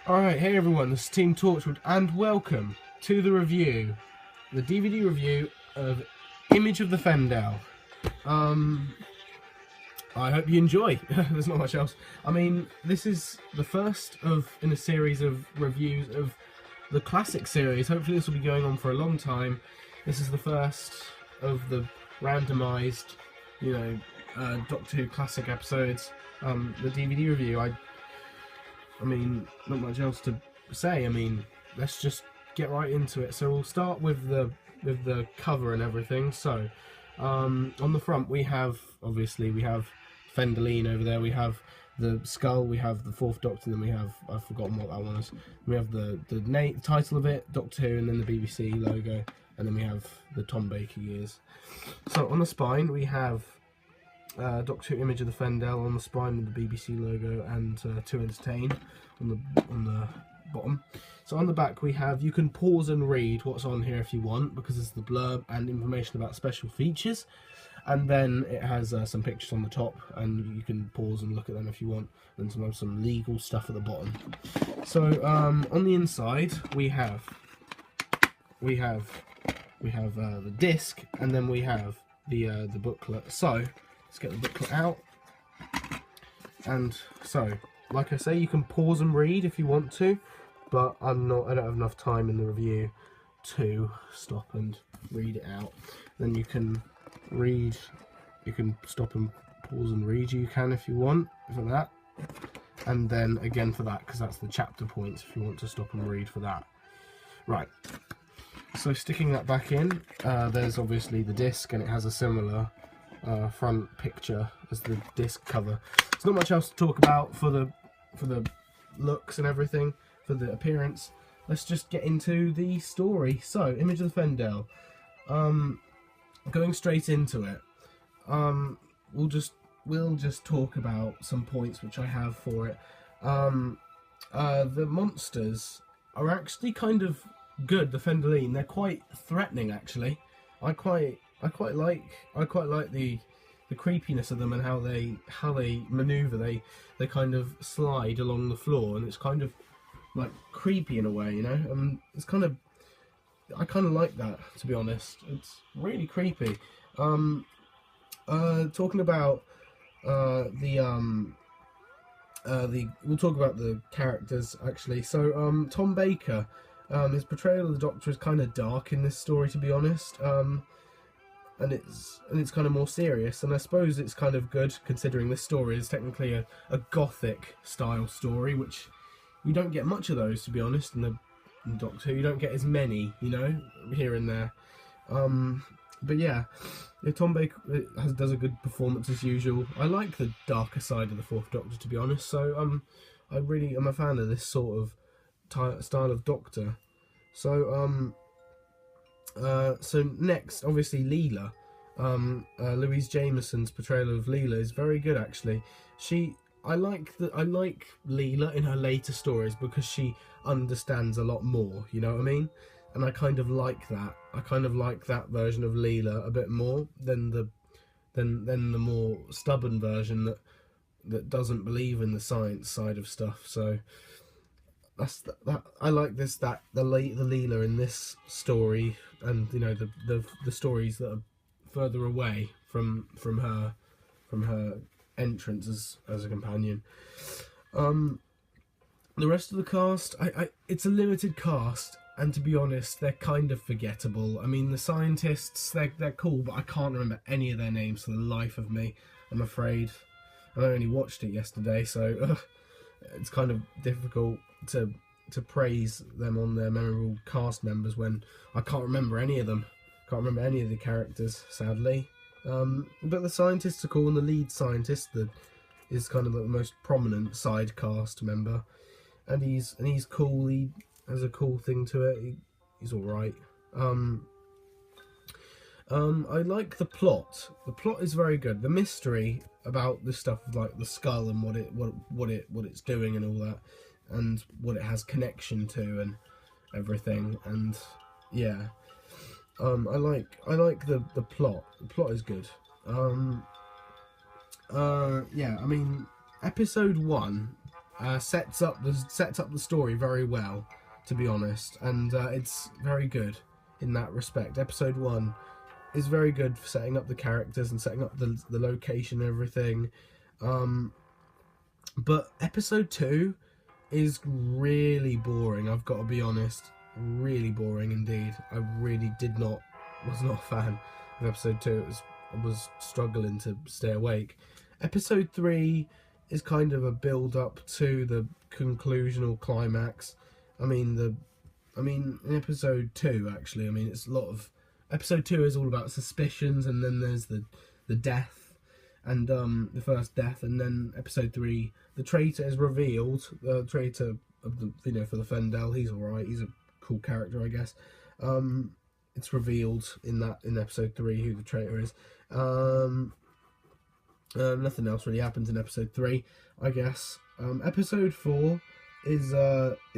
Alright, hey everyone, this is Team Torchwood, and welcome to the review, the DVD review of Image of the Fendahl. I hope you enjoy. There's not much else. I mean, this is the first in a series of reviews of the classic series. Hopefully this will be going on for a long time. This is the first of the randomised, Doctor Who classic episodes. The DVD review, I mean, not much else to say. I mean, let's just get right into it. So we'll start with the cover and everything. So, on the front we have Fendahl over there. We have the skull. We have the Fourth Doctor. Then we have, I've forgotten what that one is. We have the title of it, Doctor Who, and then the BBC logo, and then we have the Tom Baker years. So on the spine we have Doctor Who Image of the Fendahl on the spine with the BBC logo and To Entertain on the bottom. So on the back we have, you can pause and read what's on here if you want, because it's the blurb and information about special features, and then it has some pictures on the top, and you can pause and look at them if you want, and some legal stuff at the bottom. So on the inside we have the disc, and then we have the booklet. So let's get the booklet out. And so, like I say, you can pause and read if you want to, but I don't have enough time in the review to stop and read it out. Then you can read, you can stop and pause and read, you can if you want, for that. And then again for that, because that's the chapter points, if you want to stop and read for that. Right. So sticking that back in, there's obviously the disc, and it has a similar front picture as the disc cover. There's not much else to talk about for the looks and everything, for the appearance. Let's just get into the story. So, Image of the Fendahl. Going straight into it. We'll just talk about some points which I have for it. The monsters are actually kind of good. The Fendahl, they're quite threatening actually. I quite like the creepiness of them, and how they maneuver. They kind of slide along the floor, and it's kind of like creepy in a way, you know. It's kind of, I kind of like that, to be honest. It's really creepy. Talking about we'll talk about the characters actually. So Tom Baker, his portrayal of the Doctor is kind of dark in this story, to be honest. And it's kind of more serious, and I suppose it's kind of good considering this story is technically a gothic style story, which we don't get much of those, to be honest, in Doctor Who. You don't get as many, you know, here and there. But yeah, Tom Baker does a good performance as usual. I like the darker side of the Fourth Doctor, to be honest. So I really am a fan of this sort of style of Doctor. So so next, obviously Leela. Louise Jameson's portrayal of Leela is very good actually. I like Leela in her later stories because she understands a lot more, you know what I mean? And I kind of like that. I kind of like that version of Leela a bit more than the more stubborn version that doesn't believe in the science side of stuff. So that I like the Leela in this story, and you know the stories that are further away from her entrance as a companion. The rest of the cast, it's a limited cast, and to be honest, they're kind of forgettable. I mean, the scientists, they're cool, but I can't remember any of their names for the life of me, I'm afraid. I only watched it yesterday, so it's kind of difficult to praise them on their memorable cast members when I can't remember any of them. Can't remember any of the characters, sadly. But the scientists are cool, and the lead scientist is kind of the most prominent side cast member, and he's cool. He has a cool thing to it. He's all right. I like the plot. The plot is very good. The mystery about this stuff, like the skull and what it's doing and all that, and what it has connection to and everything. And yeah, I like the plot. The plot is good. Yeah, I mean, episode 1 sets up the story very well, to be honest, and it's very good in that respect. Episode 1 is very good for setting up the characters and setting up the location and everything. But episode 2 is really boring, I've got to be honest. Really boring indeed. I really was not a fan of episode 2. I was struggling to stay awake. Episode 3 is kind of a build up to the conclusional climax. I mean in episode 2 actually, it's a lot of episode 2 is all about suspicions, and then there's the death, and the first death, and then episode 3 the traitor is revealed. The traitor of the for the Fendahl, he's alright, he's a cool character, I guess. It's revealed in episode 3 who the traitor is. Nothing else really happens in episode 3, I guess. Episode 4 is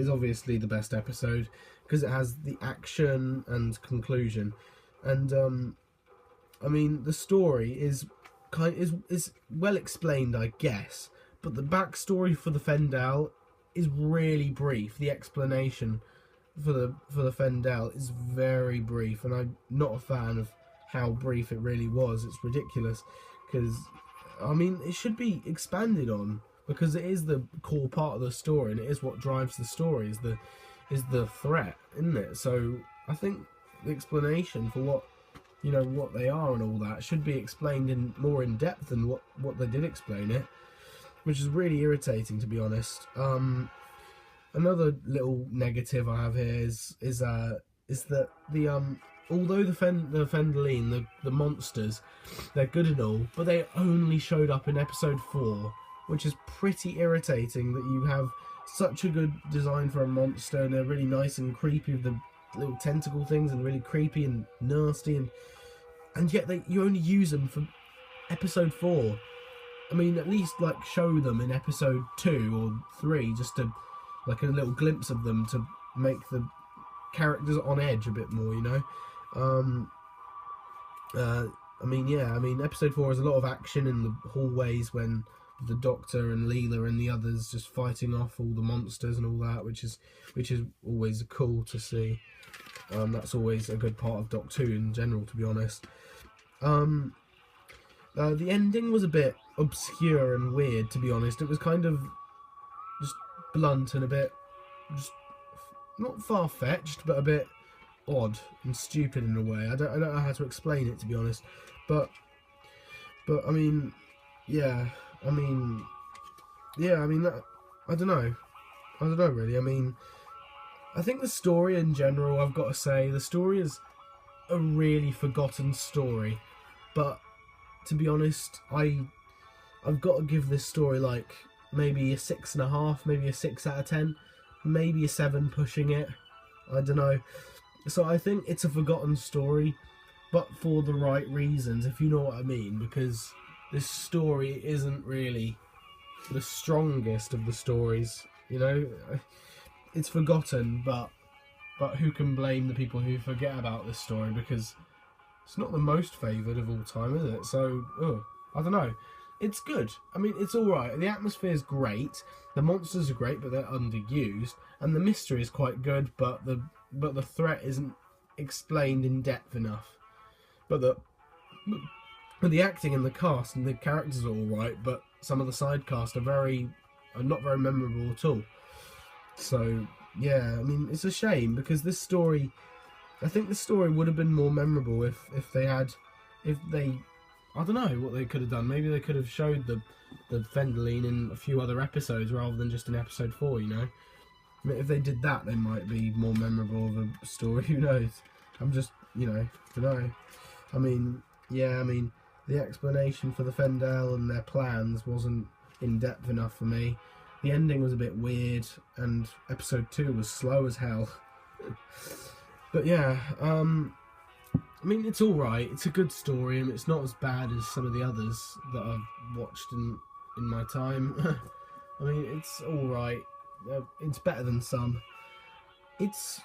obviously the best episode because it has the action and conclusion, and the story is well explained, I guess, but the backstory for the Fendahl is really brief. The explanation for the Fendahl is very brief, and I'm not a fan of how brief it really was. It's ridiculous because it should be expanded on, because it is the core part of the story, and it is what drives the story, is the threat, isn't it? So I think the explanation for what they are and all that should be explained more in depth than what they did explain it, which is really irritating, to be honest. Another little negative I have here is that although the Fendahl, the monsters, they're good and all, but they only showed up in episode 4, which is pretty irritating, that you have such a good design for a monster, and they're really nice and creepy with the little tentacle things, and really creepy and nasty, and yet you only use them for episode 4. At least show them in episode 2 or 3, just to a little glimpse of them to make the characters on edge a bit more, episode 4 has a lot of action in the hallways when the Doctor and Leela and the others just fighting off all the monsters and all that, which is always cool to see. That's always a good part of Doctor Who in general, to be honest. The ending was a bit obscure and weird, to be honest. It was kind of just blunt and a bit just not far-fetched, but a bit odd and stupid in a way. I don't know how to explain it, to be honest. But I don't know really. I think the story in general, I've got to say, the story is a really forgotten story. But to be honest, I've got to give this story maybe a 6.5, maybe a 6 out of 10, maybe a 7 pushing it. I don't know. So I think it's a forgotten story, but for the right reasons, if you know what I mean, because this story isn't really the strongest of the stories, It's forgotten, but who can blame the people who forget about this story, because it's not the most favoured of all time, is it? So, I don't know. It's good. It's alright. The atmosphere's great. The monsters are great, but they're underused. And the mystery is quite good, but the threat isn't explained in depth enough. But the acting and the cast and the characters are alright, but some of the side cast are not very memorable at all. So, yeah, it's a shame, because I think this story would have been more memorable if they I don't know what they could have done. Maybe they could have showed the Fendahl in a few other episodes rather than just in episode 4, If they did that, they might be more memorable of a story, who knows? I'm just, don't know. The explanation for the Fendahl and their plans wasn't in-depth enough for me. The ending was a bit weird, and episode 2 was slow as hell. But yeah, it's alright. It's a good story, and it's not as bad as some of the others that I've watched in my time. It's alright. It's better than some. It's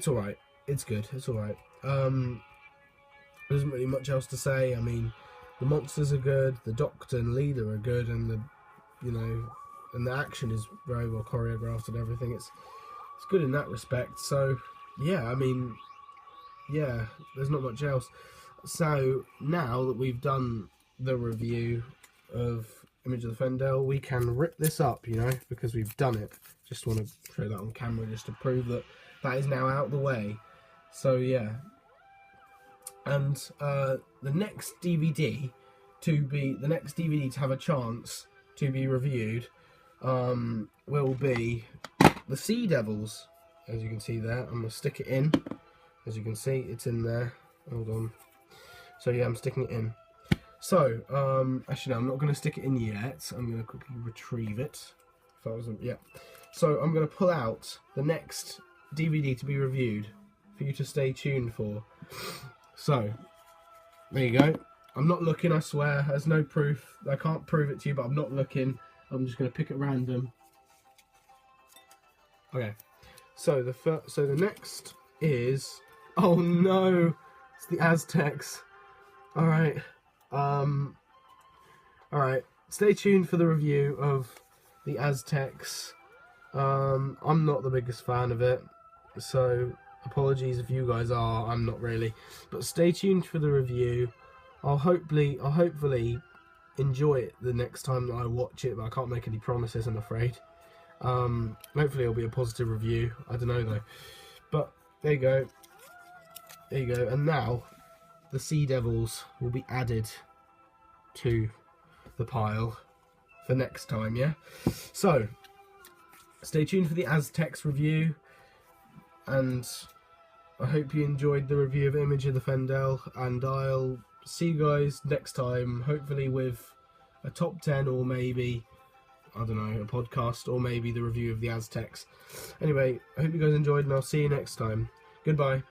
alright. It's good. It's alright. There isn't really much else to say. The monsters are good, the Doctor and Leela are good, and and the action is very well choreographed and everything. It's good in that respect. So yeah, I mean, yeah, there's not much else. So now that we've done the review of Image of the Fendahl, we can rip this up, you know, because we've done it. Just want to show that on camera just to prove that that is now out of the way. So yeah, and the next DVD to have a chance to be reviewed will be the Sea Devils. As you can see there, I'm gonna stick it in. As you can see, it's in there. Hold on. So yeah, I'm sticking it in. So actually, no, I'm not gonna stick it in yet. I'm gonna quickly retrieve it. If I wasn't, yeah. So I'm gonna pull out the next DVD to be reviewed for you to stay tuned for. So there you go. I'm not looking, I swear. There's no proof. I can't prove it to you, but I'm not looking. I'm just gonna pick at random. Okay. So the next is, oh no, it's the Aztecs. All right. Stay tuned for the review of the Aztecs. I'm not the biggest fan of it, so apologies if you guys are. I'm not really, but stay tuned for the review. I'll hopefully enjoy it the next time that I watch it, but I can't make any promises, I'm afraid. Hopefully it'll be a positive review. I don't know though. But there you go. There you go. And now the Sea Devils will be added to the pile for next time, yeah? So stay tuned for the Aztecs review, and I hope you enjoyed the review of Image of the Fendahl, and I'll see you guys next time, hopefully with a top 10, or maybe, I don't know, a podcast, or maybe the review of the Aztecs. Anyway, I hope you guys enjoyed, and I'll see you next time. Goodbye.